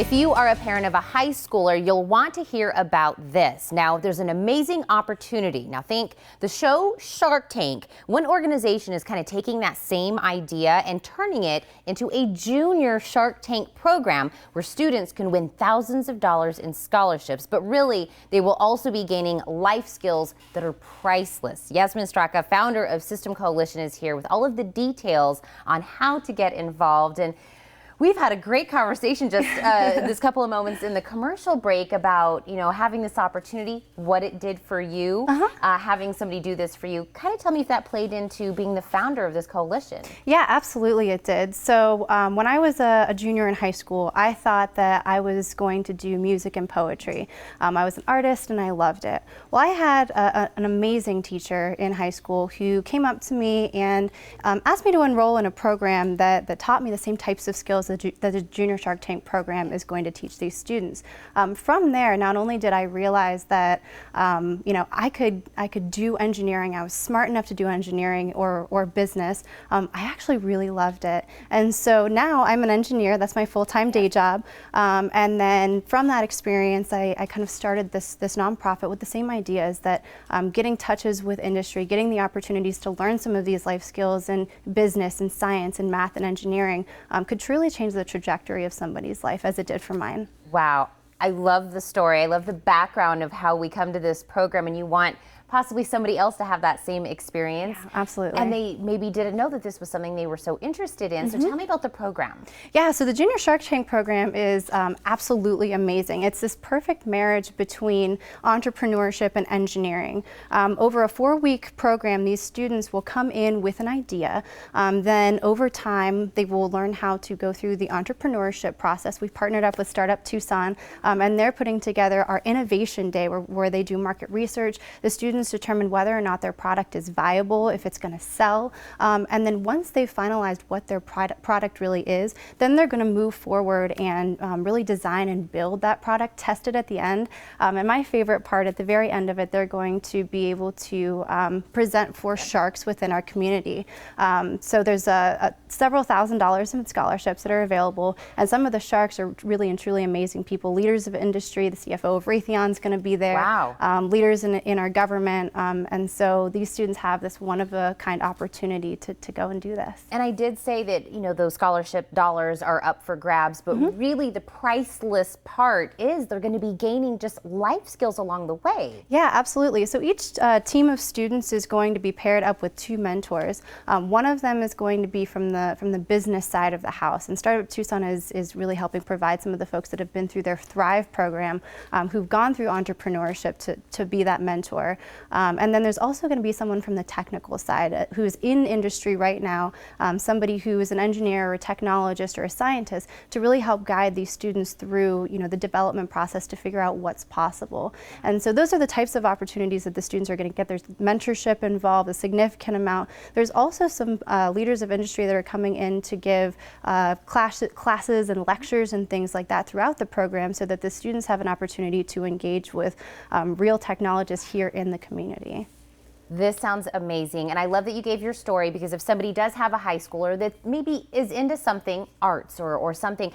If you are a parent of a high schooler, you'll want to hear about this. Now, there's an amazing opportunity. Now, think the show Shark Tank. One organization is kind of taking that same idea and turning it into a junior Shark Tank program where students can win thousands of dollars in scholarships. But really, they will also be gaining life skills that are priceless. Yasmin Straka, founder of S.Y.STEM Coalition, is here with all of the details on how to get involved. And we've had a great conversation just this couple of moments in the commercial break about, having this opportunity, what it did for you, having somebody do this for you. Kind of tell me if that played into being the founder of this coalition. Yeah, absolutely it did. So when I was a junior in high school, I thought that I was going to do music and poetry. I was an artist and I loved it. Well, I had an amazing teacher in high school who came up to me and asked me to enroll in a program that taught me the same types of skills that the Junior Shark Tank program is going to teach these students. From there, not only did I realize that I could do engineering, I was smart enough to do engineering or business, I actually really loved it. And so now I'm an engineer, that's my full-time day job. And then from that experience, I kind of started this nonprofit with the same ideas that getting touches with industry, getting the opportunities to learn some of these life skills in business and science and math and engineering could truly change the trajectory of somebody's life as it did for mine. Wow. I love the story. I love the background of how we come to this program, and you want possibly somebody else to have that same experience. Yeah, absolutely. And they maybe didn't know that this was something they were so interested in. So tell me about the program. Yeah, so the Junior Shark Tank program is absolutely amazing. It's this perfect marriage between entrepreneurship and engineering. Over a 4-week program, these students will come in with an idea. Then over time, they will learn how to go through the entrepreneurship process. We've partnered up with Startup Tucson, and they're putting together our Innovation Day where they do market research. The students determine whether or not their product is viable, if it's going to sell, and then once they've finalized what their product really is, then they're going to move forward and really design and build that product, test it at the end. And my favorite part, at the very end of it, they're going to be able to present for sharks within our community. So there's several $1,000s in scholarships that are available, and some of the sharks are really and truly amazing people, leaders of industry. The CFO of Raytheon is going to be there. Wow. Leaders in our government. And so these students have this one-of-a-kind opportunity to go and do this. And I did say that, those scholarship dollars are up for grabs, but really the priceless part is they're going to be gaining just life skills along the way. Yeah, absolutely. So each team of students is going to be paired up with 2 mentors. One of them is going to be from the business side of the house, and Startup Tucson is really helping provide some of the folks that have been through their Thrive program, who've gone through entrepreneurship to be that mentor. And then there's also going to be someone from the technical side who's in industry right now, somebody who is an engineer or a technologist or a scientist, to really help guide these students through the development process to figure out what's possible. And so those are the types of opportunities that the students are going to get. There's mentorship involved, a significant amount. There's also some leaders of industry that are coming in to give classes and lectures and things like that throughout the program, so that the students have an opportunity to engage with real technologists here in the community. This sounds amazing, and I love that you gave your story, because if somebody does have a high schooler that maybe is into something, arts or something,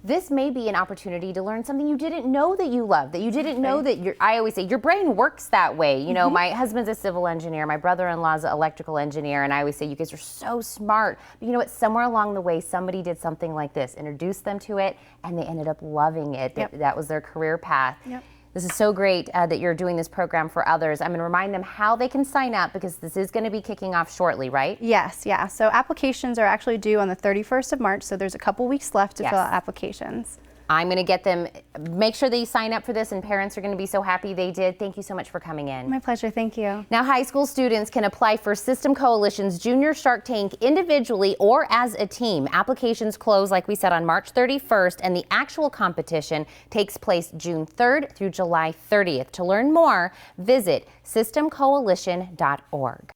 this may be an opportunity to learn something you didn't know that you love, that you didn't know that I always say your brain works that way. My husband's a civil engineer, my brother-in-law's an electrical engineer, and I always say you guys are so smart. But you know what? Somewhere along the way, somebody did something like this, introduced them to it, and they ended up loving it. That was their career path. This is so great that you're doing this program for others. I'm going to remind them how they can sign up, because this is going to be kicking off shortly, right? Yes, yeah. So applications are actually due on the 31st of March, so there's a couple weeks left to fill out applications. I'm going to get them, make sure they sign up for this, and parents are going to be so happy they did. Thank you so much for coming in. My pleasure, thank you. Now, high school students can apply for S.Y.STEM Coalition's Junior Shark Tank individually or as a team. Applications close, like we said, on March 31st, and the actual competition takes place June 3rd through July 30th. To learn more, visit SYSTEMcoalition.org.